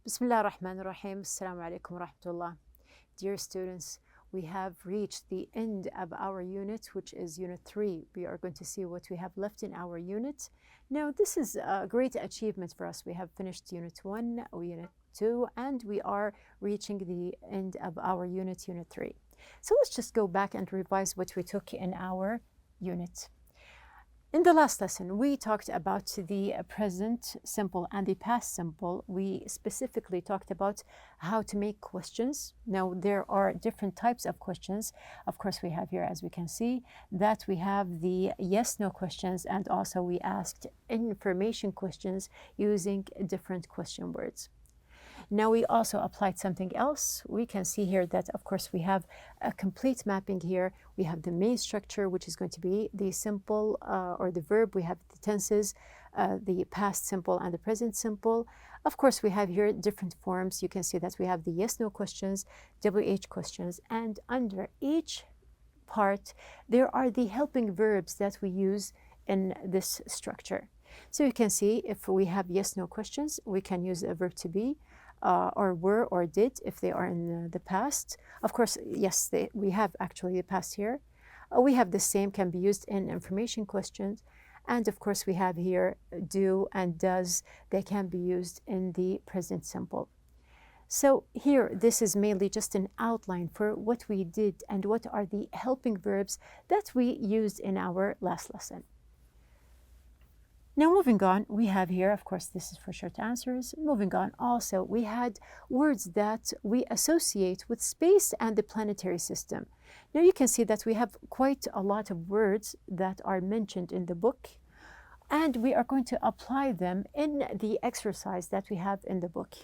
Bismillah ar-Rahman ar-Rahim. Assalamu alaikum wa rahmatullah. Dear students, we have reached the end of our unit, which is Unit 3. We are going to see what we have left in our unit. Now, this is a great achievement for us. We have finished Unit 1, Unit 2, and we are reaching the end of our Unit 3. So let's just go back and revise what we took in our unit. In the last lesson, we talked about the present simple and the past simple. We specifically talked about how to make questions. Now, there are different types of questions. Of course, we have here, as we can see, that we have the yes-no questions, and also we asked information questions using different question words. Now we also applied something else. We can see here that, of course, we have a complete mapping here. We have the main structure, which is going to be the simple or the verb. We have the tenses, the past simple and the present simple. Of course, we have here different forms. You can see that we have the yes-no questions, WH questions, and under each part, there are the helping verbs that we use in this structure. So you can see if we have yes-no questions, we can use a verb to be, or were or did if they are in the past. Of course, yes, we have actually the past here. We have the same, can be used in information questions. And of course, we have here do and does. They can be used in the present simple. So here, this is mainly just an outline for what we did and what are the helping verbs that we used in our last lesson. Now, moving on, we have here, of course, this is for short answers. Moving on, also, we had words that we associate with space and the planetary system. Now, you can see that we have quite a lot of words that are mentioned in the book, and we are going to apply them in the exercise that we have in the book.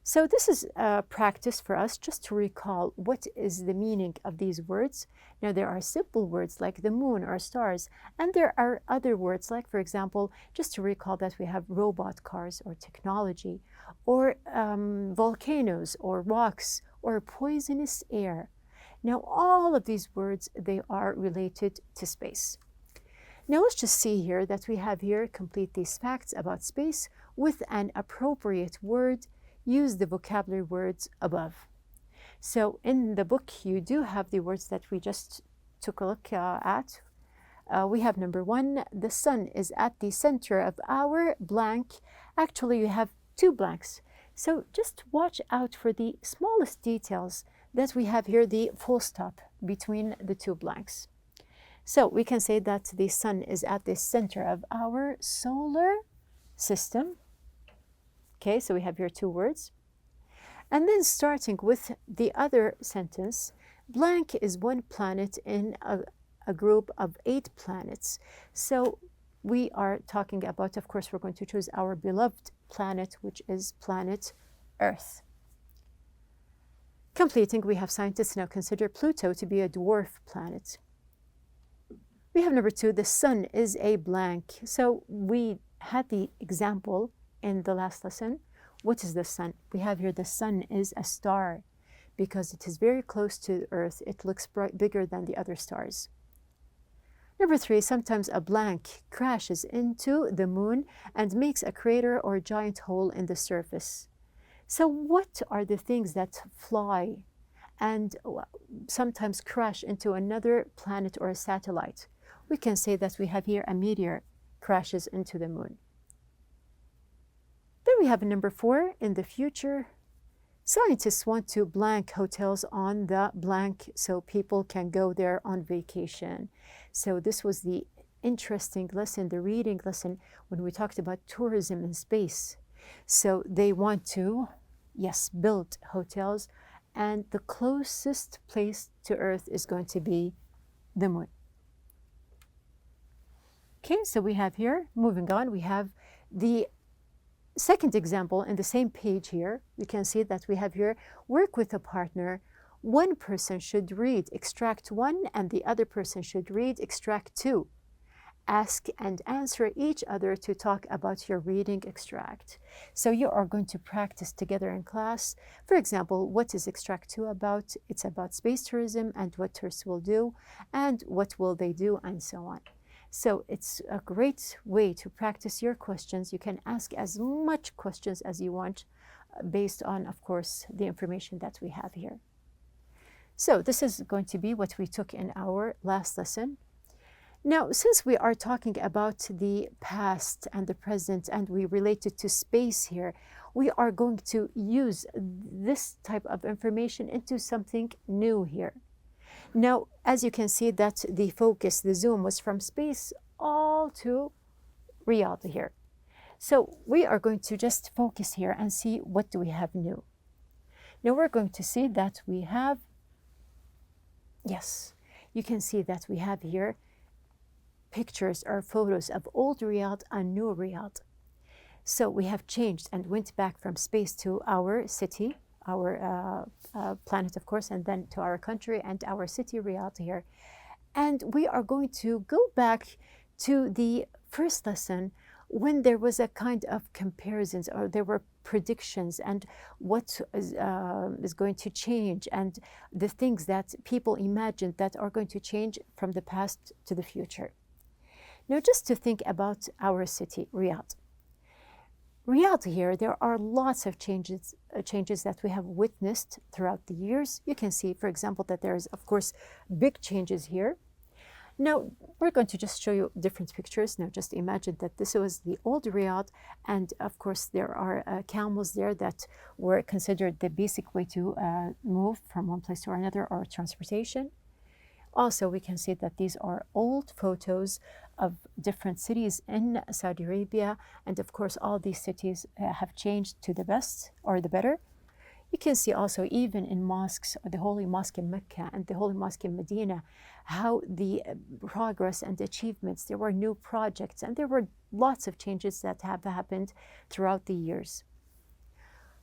So this is a practice for us just to recall what is the meaning of these words. Now, there are simple words like the moon or stars, and there are other words like, for example, just to recall that we have robot cars or technology, or volcanoes or rocks or poisonous air. Now, all of these words, they are related to space. Now, let's just see here that we have here complete these facts about space with an appropriate word. Use the vocabulary words above. So in the book, you do have the words that we just took a look at. We have number 1, the sun is at the center of our blank. Actually, you have 2 blanks. So just watch out for the smallest details that we have here, the full stop between the 2 blanks. So we can say that the sun is at the center of our solar system. Okay, so we have here 2 words. And then starting with the other sentence, blank is one planet in a group of 8 planets. So we are talking about, of course, we're going to choose our beloved planet, which is planet Earth. Completing, we have scientists now consider Pluto to be a dwarf planet. We have number 2, the sun is a blank. So we had the example in the last lesson. What is the sun? We have here the sun is a star because it is very close to Earth. It looks bigger than the other stars. Number 3, sometimes a blank crashes into the moon and makes a crater or giant hole in the surface. So what are the things that fly and sometimes crash into another planet or a satellite? We can say that we have here a meteor crashes into the moon. Then we have number 4, in the future, scientists want to blank hotels on the blank so people can go there on vacation. So this was the interesting lesson, the reading lesson, when we talked about tourism in space. So they want to, yes, build hotels, and the closest place to Earth is going to be the moon. Okay, so we have here, moving on, we have the second example in the same page here. We can see that we have here, work with a partner. One person should read extract 1 and the other person should read extract 2. Ask and answer each other to talk about your reading extract. So you are going to practice together in class. For example, what is extract 2 about? It's about space tourism and what tourists will do and what will they do and so on. So it's a great way to practice your questions. You can ask as much questions as you want based on, of course, the information that we have here. So this is going to be what we took in our last lesson. Now, since we are talking about the past and the present, and we relate it to space here, we are going to use this type of information into something new here. Now, as you can see that the focus, the zoom was from space all to Riyadh here. So we are going to just focus here and see what do we have new. Now we're going to see that we have, yes, you can see that we have here pictures or photos of old Riyadh and new Riyadh. So we have changed and went back from space to our city, our planet, of course, and then to our country and our city, Riyadh here. And we are going to go back to the first lesson when there was a kind of comparisons, or there were predictions and what is going to change, and the things that people imagined that are going to change from the past to the future. Now, just to think about our city, Riyadh. Riyadh here, there are lots of changes that we have witnessed throughout the years. You can see, for example, that there's, of course, big changes here. Now, we're going to just show you different pictures. Now, just imagine that this was the old Riyadh, and of course, there are camels there that were considered the basic way to move from one place to another, or transportation. Also, we can see that these are old photos of different cities in Saudi Arabia, and of course, all these cities have changed to the best or the better. You can see also even in mosques, the Holy Mosque in Mecca and the Holy Mosque in Medina, how the progress and achievements, there were new projects, and there were lots of changes that have happened throughout the years.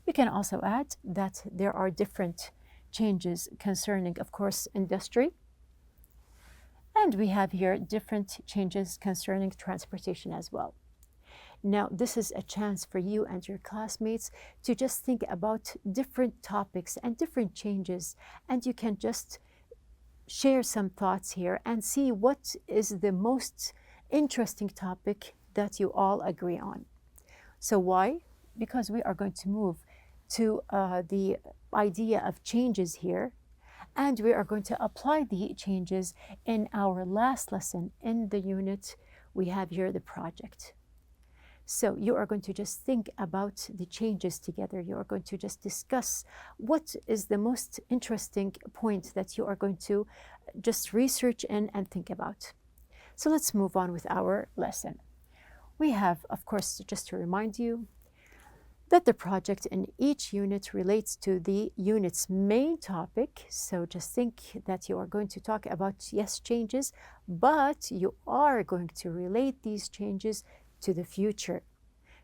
We can also add that there are different changes concerning, of course, industry. And we have here different changes concerning transportation as well. Now, this is a chance for you and your classmates to just think about different topics and different changes, and you can just share some thoughts here and see what is the most interesting topic that you all agree on. So why? Because we are going to move to the idea of changes here, and we are going to apply the changes in our last lesson in the unit. We have here the project. So you are going to just think about the changes together. You are going to just discuss what is the most interesting point that you are going to just research in and think about. So let's move on with our lesson. We have, of course, just to remind you, that the project in each unit relates to the unit's main topic. So just think that you are going to talk about, yes, changes, but you are going to relate these changes to the future.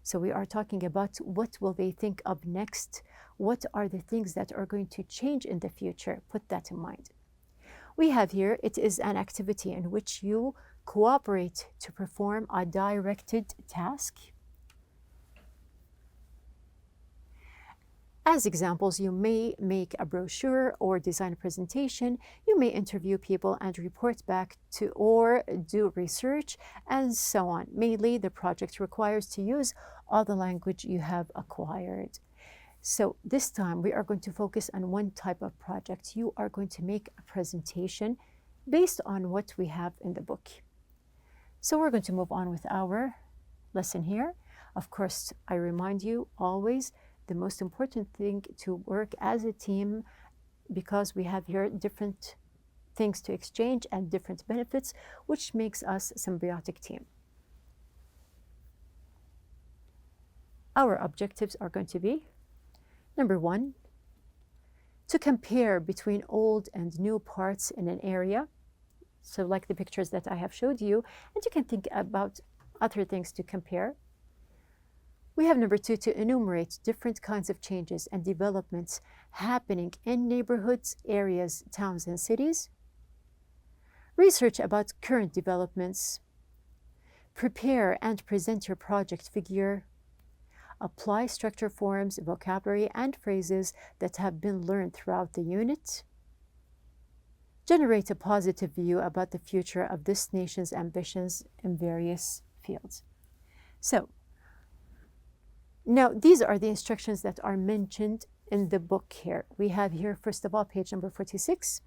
So we are talking about what will they think of next? What are the things that are going to change in the future? Put that in mind. We have here, it is an activity in which you cooperate to perform a directed task. As examples, you may make a brochure or design a presentation. You may interview people and report back to, or do research, and so on. Mainly, the project requires to use all the language you have acquired. So this time, we are going to focus on one type of project. You are going to make a presentation based on what we have in the book. So we're going to move on with our lesson here. Of course, I remind you always, the most important thing to work as a team, because we have here different things to exchange and different benefits, which makes us a symbiotic team. Our objectives are going to be, number one, to compare between old and new parts in an area. So like the pictures that I have showed you, and you can think about other things to compare. We have number two, to enumerate different kinds of changes and developments happening in neighborhoods, areas, towns, and cities. Research about current developments. Prepare and present your project figure. Apply structure, forms, vocabulary, and phrases that have been learned throughout the unit. Generate a positive view about the future of this nation's ambitions in various fields. So, Now, these are the instructions that are mentioned in the book here. We have here, first of all, page number 46.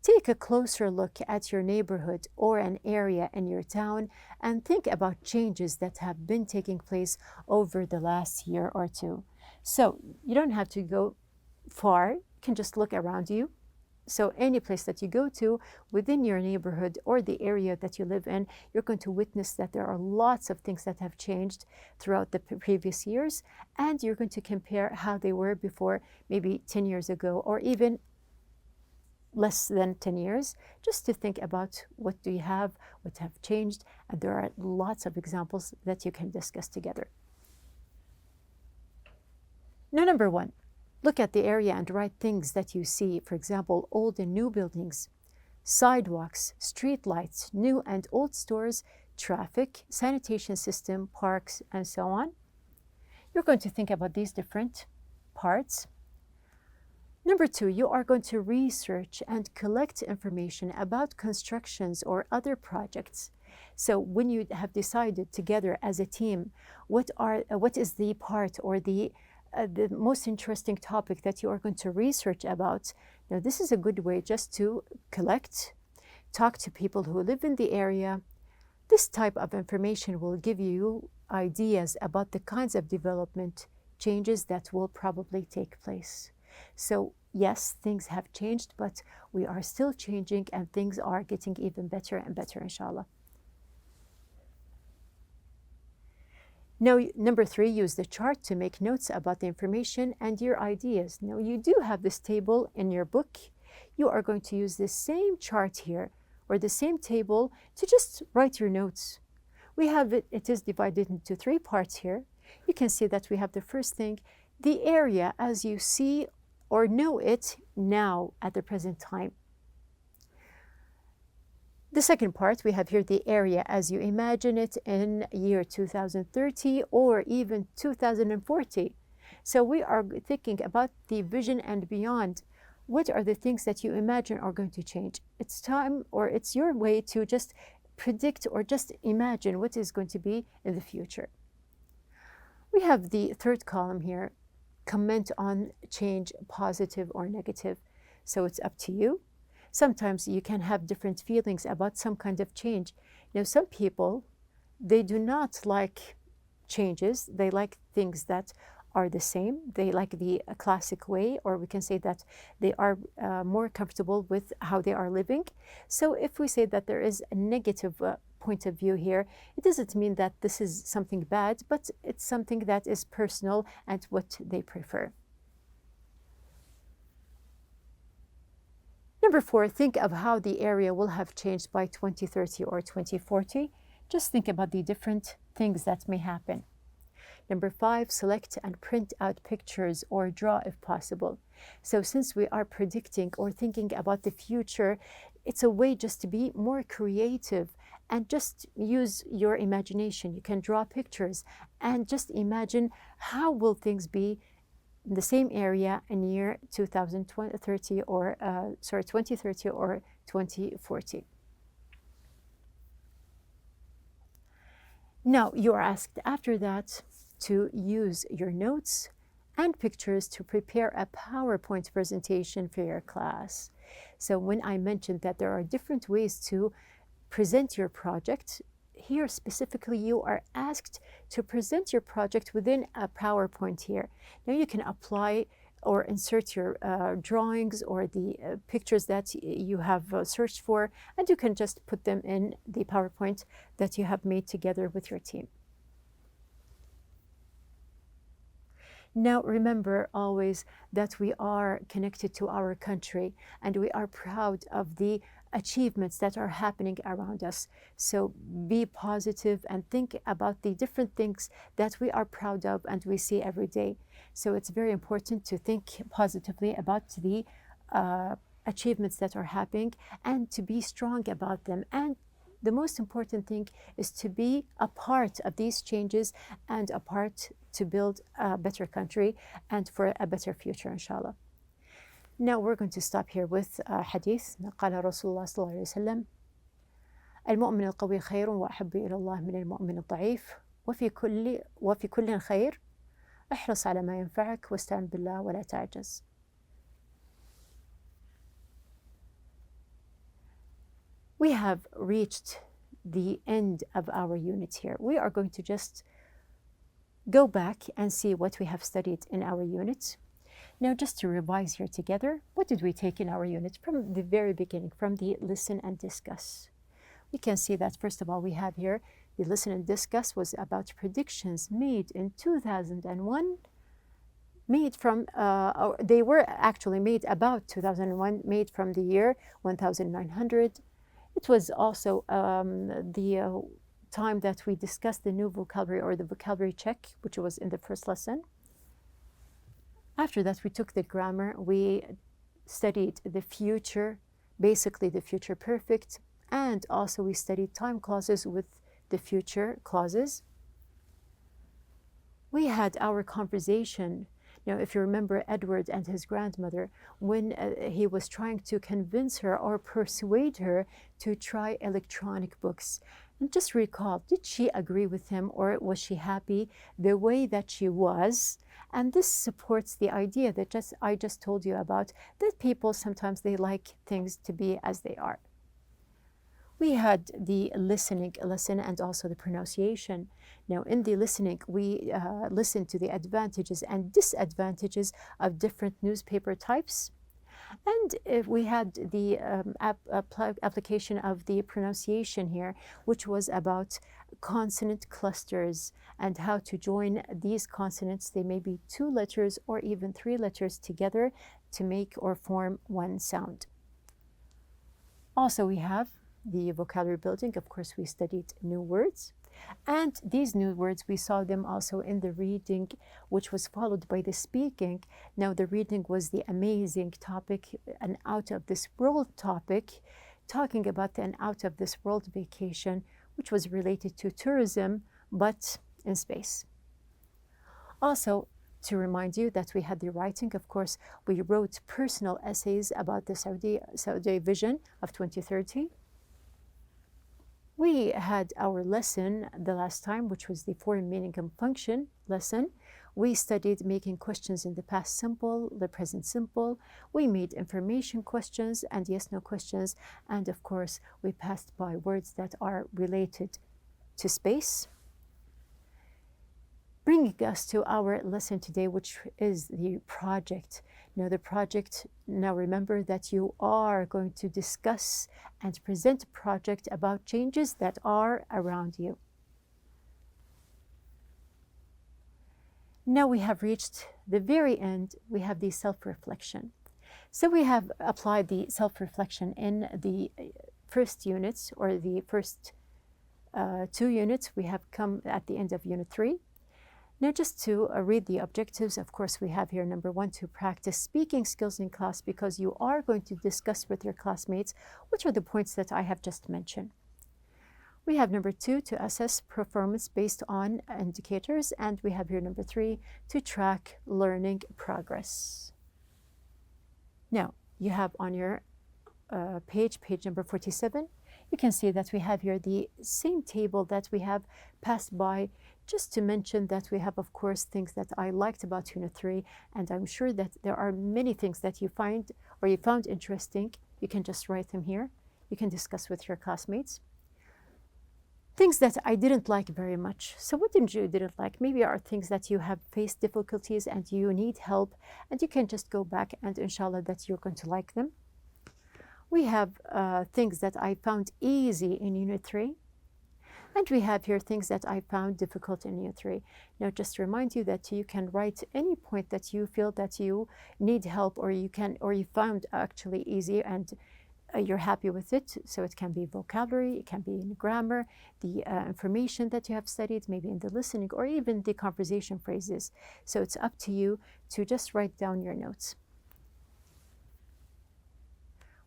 Take a closer look at your neighborhood or an area in your town and think about changes that have been taking place over the last year or two. So you don't have to go far, you can just look around you. So any place that you go to within your neighborhood or the area that you live in, you're going to witness that there are lots of things that have changed throughout the previous years, and you're going to compare how they were before, maybe 10 years ago, or even less than 10 years, just to think about what do you have, what have changed, and there are lots of examples that you can discuss together. Now, number one, look at the area and write things that you see. For example, old and new buildings, sidewalks, street lights, new and old stores, traffic, sanitation system, parks, and so on. You're going to think about these different parts. Number two, you are going to research and collect information about constructions or other projects. So when you have decided together as a team, what is the part or the most interesting topic that you are going to research about. Now, this is a good way just to collect, talk to people who live in the area. This type of information will give you ideas about the kinds of development changes that will probably take place. So yes, things have changed, but we are still changing and things are getting even better and better, inshallah. Now, number three, use the chart to make notes about the information and your ideas. Now, you do have this table in your book. You are going to use the same chart here or the same table to just write your notes. We have it is divided into three parts here. You can see that we have the first thing, the area as you see or know it now at the present time. The second part, we have here the area as you imagine it in year 2030 or even 2040. So we are thinking about the vision and beyond. What are the things that you imagine are going to change? It's time, or it's your way to just predict or just imagine what is going to be in the future. We have the third column here, comment on change, positive or negative. So it's up to you. Sometimes you can have different feelings about some kind of change. Now, some people, they do not like changes. They like things that are the same. They like the classic way, or we can say that they are more comfortable with how they are living. So if we say that there is a negative point of view here, it doesn't mean that this is something bad, but it's something that is personal and what they prefer. Number four, think of how the area will have changed by 2030 or 2040. Just think about the different things that may happen. Number five, select and print out pictures or draw if possible. So since we are predicting or thinking about the future, it's a way just to be more creative and just use your imagination. You can draw pictures and just imagine how will things be in the same area in year 2030 or 2030 or 2040. Now you are asked after that to use your notes and pictures to prepare a PowerPoint presentation for your class. So when I mentioned that there are different ways to present your project, here specifically you are asked to present your project within a PowerPoint here. Now you can apply or insert your drawings or the pictures that you have searched for, and you can just put them in the PowerPoint that you have made together with your team. Now remember always that we are connected to our country and we are proud of the achievements that are happening around us. So be positive and think about the different things that we are proud of and we see every day. So it's very important to think positively about the achievements that are happening and to be strong about them. And the most important thing is to be a part of these changes and a part to build a better country and for a better future, inshallah. Now we're going to stop here with hadith. قال رسول الله صلى الله عليه وسلم: المؤمن القوي خير وأحب إلى الله من المؤمن الضعيف وفي كل خير احرص على ما ينفعك واستعن بالله ولا تعجز. We have reached the end of our unit here. We are going to just go back and see what we have studied in our unit. Now, just to revise here together, what did we take in our unit from the very beginning, from the listen and discuss? We can see that, first of all, we have here the listen and discuss was about predictions made in 2001, made from, they were actually made about 2001, made from the year 1900. It was also the time that we discussed the new vocabulary or the vocabulary check, which was in the first lesson. After that, we took the grammar. We studied the future, basically the future perfect, and also we studied time clauses with the future clauses. We had our conversation. Now, if you remember Edward and his grandmother, when he was trying to convince her or persuade her to try electronic books. And just recall, did she agree with him or was she happy the way that she was? And this supports the idea that I just told you about, that people sometimes they like things to be as they are. We had the listening lesson and also the pronunciation. Now, in the listening, we listened to the advantages and disadvantages of different newspaper types. And we had the application of the pronunciation here, which was about consonant clusters and how to join these consonants. They may be 2 letters or even 3 letters together to make or form one sound. Also, we have the vocabulary building. Of course, we studied new words. And these new words, we saw them also in the reading, which was followed by the speaking. Now, the reading was the amazing topic, an out-of-this-world topic, talking about an out-of-this-world vacation, which was related to tourism, but in space. Also, to remind you that we had the writing, of course, we wrote personal essays about the Saudi vision of 2030. We had our lesson the last time, which was the form, meaning, and function lesson. We studied making questions in the past simple, the present simple. We made information questions and yes/no questions. And of course, we passed by words that are related to space. Bringing us to our lesson today, which is the project. Now remember that you are going to discuss and present a project about changes that are around you. Now we have reached the very end. We have the self-reflection. So we have applied the self-reflection in the first units or the first 2 units. We have come at the end of Unit 3. Now, just to read the objectives, of course, we have here number 1, to practice speaking skills in class, because you are going to discuss with your classmates which are the points that I have just mentioned. We have number 2, to assess performance based on indicators. And we have here number 3, to track learning progress. Now, you have on your page number 47, you can see that we have here the same table that we have passed by, just to mention that we have, of course, things that I liked about Unit 3, and I'm sure that there are many things that you find or you found interesting. You can just write them here. You can discuss with your classmates. Things that I didn't like very much. So what didn't like? Maybe are things that you have faced difficulties and you need help, and you can just go back and inshallah that you're going to like them. We have things that I found easy in Unit 3. And we have here things that I found difficult in Unit 3. Now, just to remind you that you can write any point that you feel that you need help, or you found actually easy and you're happy with it. So it can be vocabulary, it can be in grammar, the information that you have studied, maybe in the listening, or even the conversation phrases. So it's up to you to just write down your notes.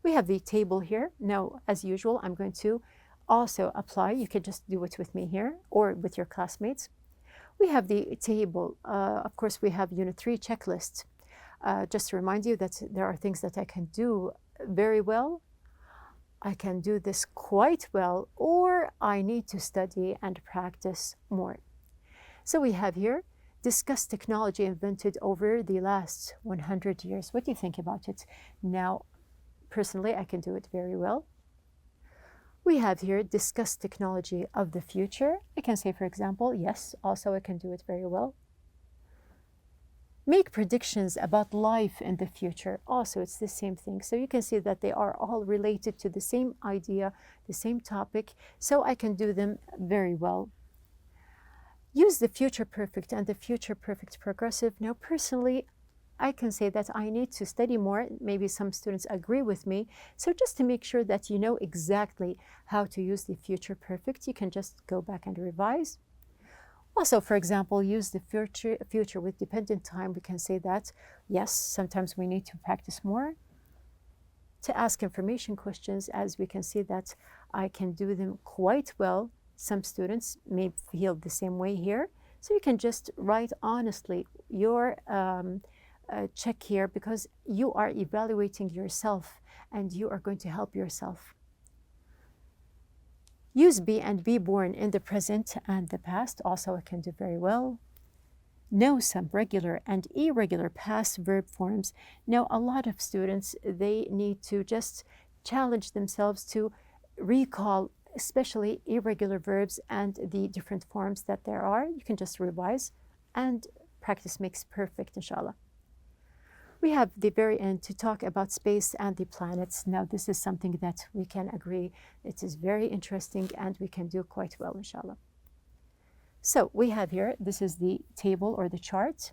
We have the table here. Now, as usual, I'm going to also apply. You can just do it with me here or with your classmates. We have the table. Of course, we have Unit 3 checklist. Just to remind you that there are things that I can do very well, I can do this quite well, or I need to study and practice more. So we have here Discuss technology invented over the last 100 years. What do you think about it? Now, personally, I can do it very well. We have here discuss technology of the future. I can say, for example, yes, also I can do it very well. Make predictions about life in the future. Also, it's the same thing. So you can see that they are all related to the same idea, the same topic. So I can do them very well. Use the future perfect and the future perfect progressive. Now, personally, I can say that I need to study more. Maybe some students agree with me. So just to make sure that you know exactly how to use the future perfect, you can just go back and revise. Also, for example, use the future with dependent time. We can say that, yes, sometimes we need to practice more. To ask information questions, as we can see that I can do them quite well. Some students may feel the same way here. So you can just write honestly your check here, because you are evaluating yourself and you are going to help yourself. Use be and be born in the present and the past. Also, I can do very well. Know some regular and irregular past verb forms. Now, a lot of students, they need to just challenge themselves to recall especially irregular verbs and the different forms that there are. You can just revise, and practice makes perfect, inshallah. We have the very end to talk about space and the planets. Now, this is something that we can agree it is very interesting and we can do quite well, inshallah. So we have here, this is the table or the chart.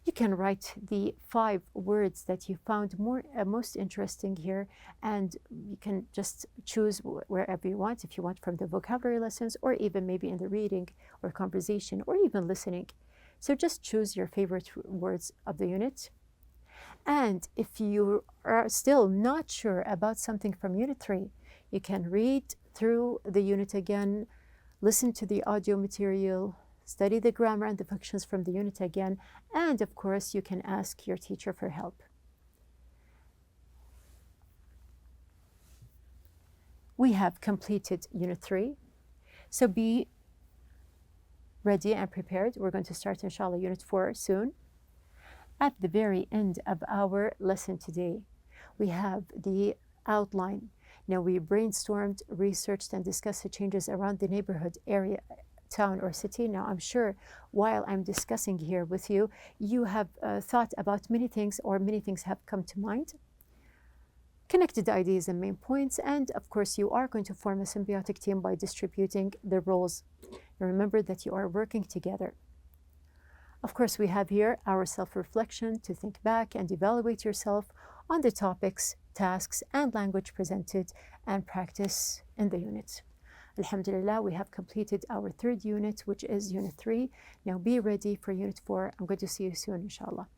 You can write the 5 words that you found most interesting here, and you can just choose wherever you want, if you want from the vocabulary lessons, or even maybe in the reading or conversation, or even listening. So just choose your favorite words of the unit. And if you are still not sure about something from Unit 3, you can read through the unit again, listen to the audio material, study the grammar and the functions from the unit again, and of course, you can ask your teacher for help. We have completed Unit 3, so be ready and prepared. We're going to start, inshallah, Unit 4 soon. At the very end of our lesson today, we have the outline. Now, we brainstormed, researched, and discussed the changes around the neighborhood, area, town, or city. Now, I'm sure while I'm discussing here with you, you have thought about many things, or many things have come to mind. Connected ideas and main points, and of course, you are going to form a symbiotic team by distributing the roles. Now, remember that you are working together. Of course, we have here our self-reflection to think back and evaluate yourself on the topics, tasks, and language presented and practice in the unit. Alhamdulillah, we have completed our 3rd unit, which is Unit 3. Now be ready for Unit 4. I'm going to see you soon, inshallah.